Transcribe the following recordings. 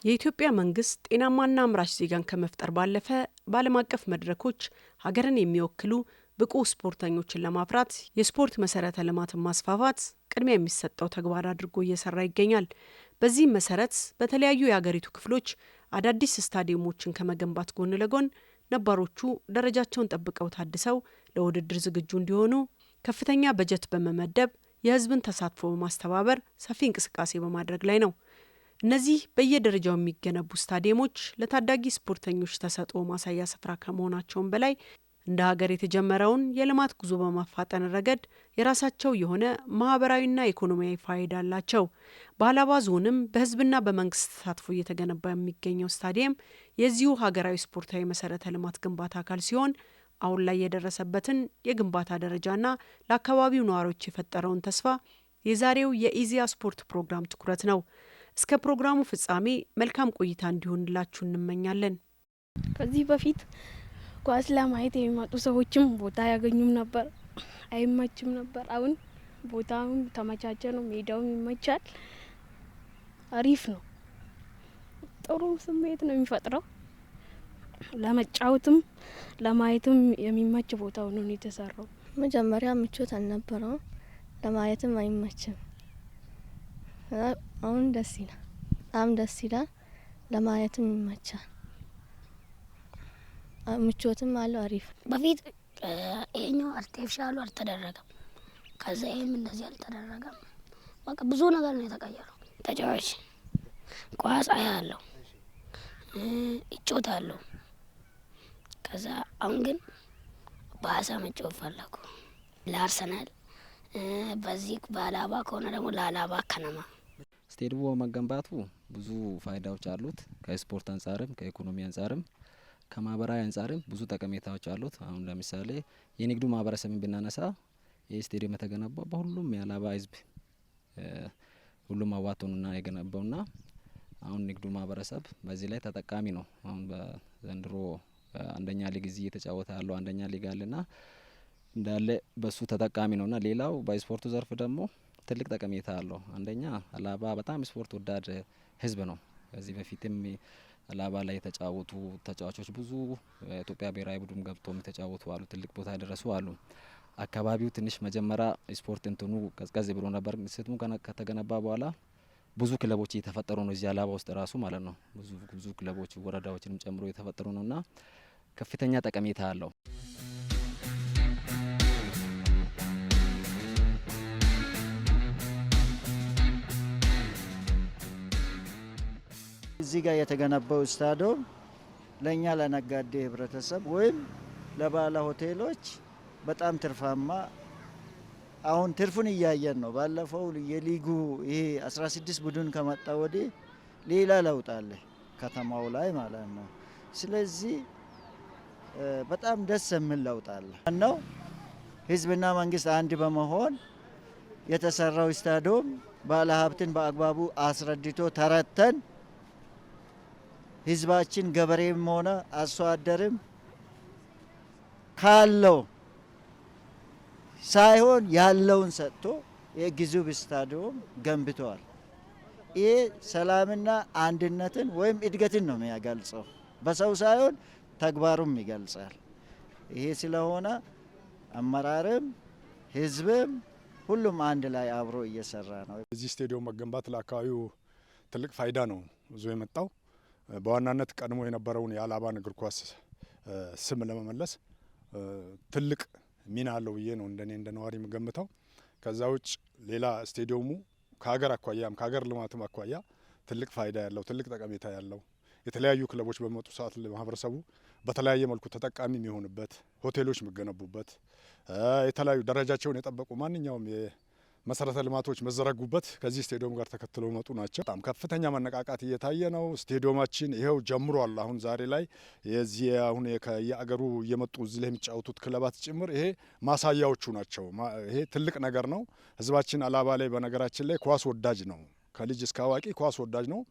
የኢትዮጵያ መንግስት ጤናማና አምራች ዜጋን ከመፍጠር ባለፈ በዓለም አቀፍ መድረኮች ሀገርን የሚወክሉ ብቁ ስፖርተኞችን ለማፍራት የስፖርት መሰረተ ልማትን ማስፋፋት ቅድሚያ የሚሰጠው ተግባር አድርጎ እየሰራ ይገኛል። በዚህም መሰረት በተለያዩ የሀገሪቱ ክፍሎች አዳዲስ ስታዲየሞችን ከመገንባት ጎን ለጎን ነባሮቹ ደረጃቸውን ጠብቀው ታድሰው ለውድድር ዝግጁ እንዲሆኑ ከፍተኛ በጀት በመመደብ የህዝብን ተሳትፎ በማስተባበር ሰፊ እንቅስቃሴ በማድረግ ላይ ነው። እነዚህ በየደረጃው የሚገነቡ ስታዲየሞች ለታዳጊ ስፖርተኞች ተሰጥኦ ማሳያ ስፍራ ከመሆናቸውም በላይ እንደ ሀገር የተጀመረውን የልማት ጉዞ በማፋጠን ረገድ የራሳቸው የሆነ ማህበራዊና ኢኮኖሚያዊ ፋይዳ አላቸው። በሀላባ ዞንም በህዝብና በመንግስት ተሳትፎ እየተገነባ የሚገኘው ስታዲየም የዚሁ ሀገራዊ ስፖርታዊ መሰረተ ልማት ግንባታ አካል ሲሆን አሁን ላይ የደረሰበትን የግንባታ ደረጃና ለአካባቢው ነዋሪዎች የፈጠረውን ተስፋ የዛሬው የኢዜአ ስፖርት ፕሮግራም ትኩረት ነው። እስከ ፕሮግራሙ ፍጻሜ መልካም ቆይታ እንዲሆንላችሁ እንመኛለን። ከዚህ በፊት ኳስ ለማየት የሚመጡ ሰዎችም ቦታ ያገኙም ነበር፣ አይመችም ነበር። አሁን ቦታውም ተመቻቸ ነው፣ ሜዳውም ይመቻል፣ አሪፍ ነው። ጥሩ ስሜት ነው የሚፈጥረው። ለመጫወትም ለማየትም የሚመች ቦታ ሆኖ ነው የተሰራው። መጀመሪያ ምቾት አልነበረውም፣ ለማየትም አይመችም። አሁን ደስ ይላል፣ በጣም ደስ ይላል፣ ለማየትም ይመቻል፣ ምቾትም አለው፣ አሪፍ። በፊት ይሄኛው አርቲፊሻሉ አልተደረገም፣ ከዛ ይሄም እንደዚህ አልተደረገም። በቃ ብዙ ነገር ነው የተቀየረው። ተጫዋች ኳስ አያለው፣ ይጮታለው። ከዛ አሁን ግን በአሳ መጫወት ፈለኩ። ለአርሰናል በዚህ በሀላባ ከሆነ ደግሞ ለሀላባ ከነማ ስቴዲየሙ መገንባቱ ብዙ ፋይዳዎች አሉት። ከስፖርት አንጻርም ከኢኮኖሚ አንጻርም ከማህበራዊ አንጻርም ብዙ ጠቀሜታዎች አሉት። አሁን ለምሳሌ የንግዱ ማህበረሰብን ብናነሳ ይህ ስቴዲየም የተገነባው በሁሉም የሀላባ ህዝብ ሁሉም አዋቶንና የገነባውና አሁን ንግዱ ማህበረሰብ በዚህ ላይ ተጠቃሚ ነው። አሁን በዘንድሮ አንደኛ ሊግ እዚህ እየተጫወተ ያለው አንደኛ ሊግ አለና እንዳለ በሱ ተጠቃሚ ነውና ሌላው በስፖርቱ ዘርፍ ደግሞ ትልቅ ጠቀሜታ አለው። አንደኛ ሀላባ በጣም ስፖርት ወዳድ ህዝብ ነው። ከዚህ በፊትም ሀላባ ላይ የተጫወቱ ተጫዋቾች ብዙ ኢትዮጵያ ብሔራዊ ቡድን ገብቶ የተጫወቱ አሉ፣ ትልቅ ቦታ ያደረሱ አሉ። አካባቢው ትንሽ መጀመሪያ ስፖርት እንትኑ ቀዝቀዝ ብሎ ነበር። ስቱም ከተገነባ በኋላ ብዙ ክለቦች እየተፈጠሩ ነው እዚህ ሀላባ ውስጥ ራሱ ማለት ነው። ብዙ ክለቦች ወረዳዎችንም ጨምሮ እየተፈጠሩ ነውና ከፍተኛ ጠቀሜታ አለው። እዚህ ጋር የተገነባው ስታዲየም ለኛ ለነጋዴ ህብረተሰብ ወይም ለባለ ሆቴሎች በጣም ትርፋማ፣ አሁን ትርፉን እያየን ነው። ባለፈው የሊጉ ይሄ 16 ቡድን ከመጣ ወዲህ ሌላ ለውጥ አለ ከተማው ላይ ማለት ነው። ስለዚህ በጣም ደስ የሚል ለውጥ አለ ነው። ህዝብና መንግስት አንድ በመሆን የተሰራው ስታዲየም ባለ ሀብትን በአግባቡ አስረድቶ ተረተን ህዝባችን ገበሬም ሆነ አርሶ አደርም ካለው ሳይሆን ያለውን ሰጥቶ የግዙፍ ስታዲየም ገንብተዋል። ይሄ ሰላምና አንድነትን ወይም እድገትን ነው የሚያገልጸው፣ በሰው ሳይሆን ተግባሩም ይገልጻል። ይሄ ስለሆነ አመራርም ህዝብም ሁሉም አንድ ላይ አብሮ እየሰራ ነው። እዚህ ስቴዲየም መገንባት ለአካባቢው ትልቅ ፋይዳ ነው ይዞ የመጣው። በዋናነት ቀድሞ የነበረውን የሀላባን እግር ኳስ ስም ለመመለስ ትልቅ ሚና አለው ብዬ ነው እንደኔ እንደ ነዋሪ የምገምተው። ከዛ ውጭ ሌላ ስቴዲየሙ ከሀገር አኳያም ከሀገር ልማትም አኳያ ትልቅ ፋይዳ ያለው ትልቅ ጠቀሜታ ያለው የተለያዩ ክለቦች በመጡ ሰዓት ለማህበረሰቡ በተለያየ መልኩ ተጠቃሚ የሚሆንበት፣ ሆቴሎች የሚገነቡበት፣ የተለያዩ ደረጃቸውን የጠበቁ ማንኛውም መሰረተ ልማቶች መዘረጉበት ከዚህ ስቴዲየም ጋር ተከትለው መጡ ናቸው። በጣም ከፍተኛ መነቃቃት እየታየ ነው። ስቴዲየማችን ይሄው ጀምሯል። አሁን ዛሬ ላይ የዚህ አሁን ከየአገሩ እየመጡ እዚህ ላይ የሚጫወቱት ክለባት ጭምር ይሄ ማሳያዎቹ ናቸው። ይሄ ትልቅ ነገር ነው። ህዝባችን ሀላባ ላይ በነገራችን ላይ ኳስ ወዳጅ ነው። ከልጅ እስከ አዋቂ ኳስ ወዳጅ ነው።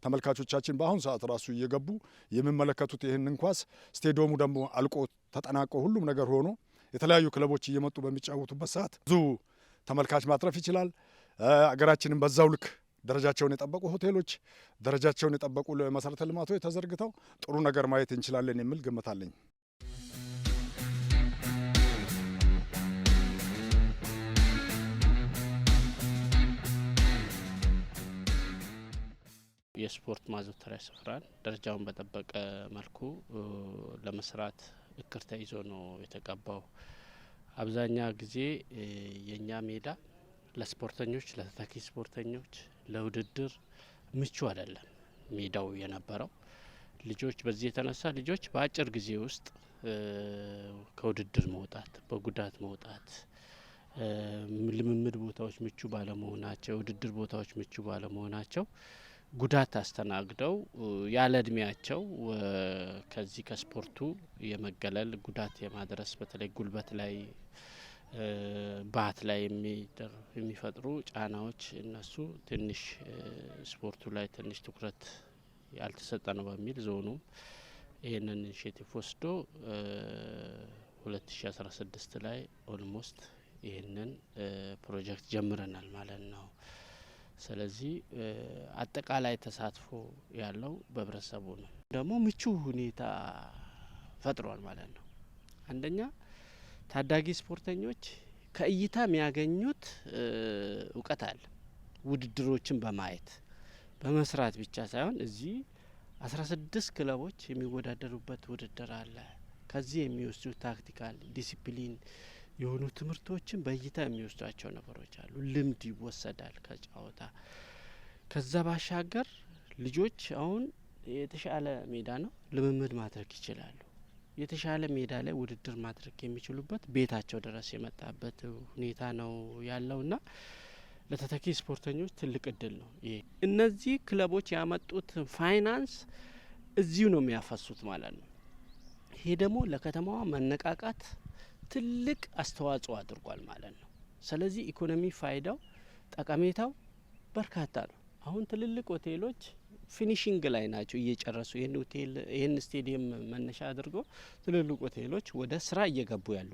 ተመልካቾቻችን በአሁን ሰዓት ራሱ እየገቡ የሚመለከቱት ይህንን ኳስ ስቴዲየሙ ደግሞ አልቆ ተጠናቆ ሁሉም ነገር ሆኖ የተለያዩ ክለቦች እየመጡ በሚጫወቱበት ሰዓት ብዙ ተመልካች ማትረፍ ይችላል። አገራችንን በዛው ልክ ደረጃቸውን የጠበቁ ሆቴሎች፣ ደረጃቸውን የጠበቁ መሰረተ ልማቶች ተዘርግተው ጥሩ ነገር ማየት እንችላለን የሚል ግምት አለኝ። የስፖርት ማዘውተሪያ ስፍራን ደረጃውን በጠበቀ መልኩ ለመስራት እቅድ ተይዞ ነው የተቀባው። አብዛኛ ጊዜ የኛ ሜዳ ለስፖርተኞች፣ ለተተኪ ስፖርተኞች ለውድድር ምቹ አይደለም ሜዳው የነበረው። ልጆች በዚህ የተነሳ ልጆች በአጭር ጊዜ ውስጥ ከውድድር መውጣት፣ በጉዳት መውጣት፣ ልምምድ ቦታዎች ምቹ ባለመሆናቸው፣ የውድድር ቦታዎች ምቹ ባለመሆናቸው ጉዳት አስተናግደው ያለ እድሜያቸው ከዚህ ከስፖርቱ የመገለል ጉዳት የማድረስ በተለይ ጉልበት ላይ ባት ላይ የሚፈጥሩ ጫናዎች እነሱ ትንሽ ስፖርቱ ላይ ትንሽ ትኩረት ያልተሰጠ ነው በሚል ዞኑም ይህንን ኢኒሼቲቭ ወስዶ 2016 ላይ ኦልሞስት ይህንን ፕሮጀክት ጀምረናል ማለት ነው። ስለዚህ አጠቃላይ ተሳትፎ ያለው በህብረተሰቡ ነው። ደግሞ ምቹ ሁኔታ ፈጥሯል ማለት ነው። አንደኛ ታዳጊ ስፖርተኞች ከእይታ የሚያገኙት እውቀት አለ። ውድድሮችን በማየት በመስራት ብቻ ሳይሆን እዚህ 16 ክለቦች የሚወዳደሩበት ውድድር አለ። ከዚህ የሚወስዱ ታክቲካል ዲሲፕሊን የሆኑ ትምህርቶችን በእይታ የሚወስዷቸው ነገሮች አሉ። ልምድ ይወሰዳል ከጨዋታ። ከዛ ባሻገር ልጆች አሁን የተሻለ ሜዳ ነው ልምምድ ማድረግ ይችላሉ። የተሻለ ሜዳ ላይ ውድድር ማድረግ የሚችሉበት ቤታቸው ድረስ የመጣበት ሁኔታ ነው ያለውና ለተተኪ ስፖርተኞች ትልቅ እድል ነው ይሄ። እነዚህ ክለቦች ያመጡት ፋይናንስ እዚሁ ነው የሚያፈሱት ማለት ነው። ይሄ ደግሞ ለከተማዋ መነቃቃት ትልቅ አስተዋጽኦ አድርጓል ማለት ነው። ስለዚህ ኢኮኖሚ ፋይዳው ጠቀሜታው በርካታ ነው። አሁን ትልልቅ ሆቴሎች ፊኒሽንግ ላይ ናቸው እየጨረሱ ይህን ስቴዲየም መነሻ አድርገው ትልልቅ ሆቴሎች ወደ ስራ እየገቡ ያሉ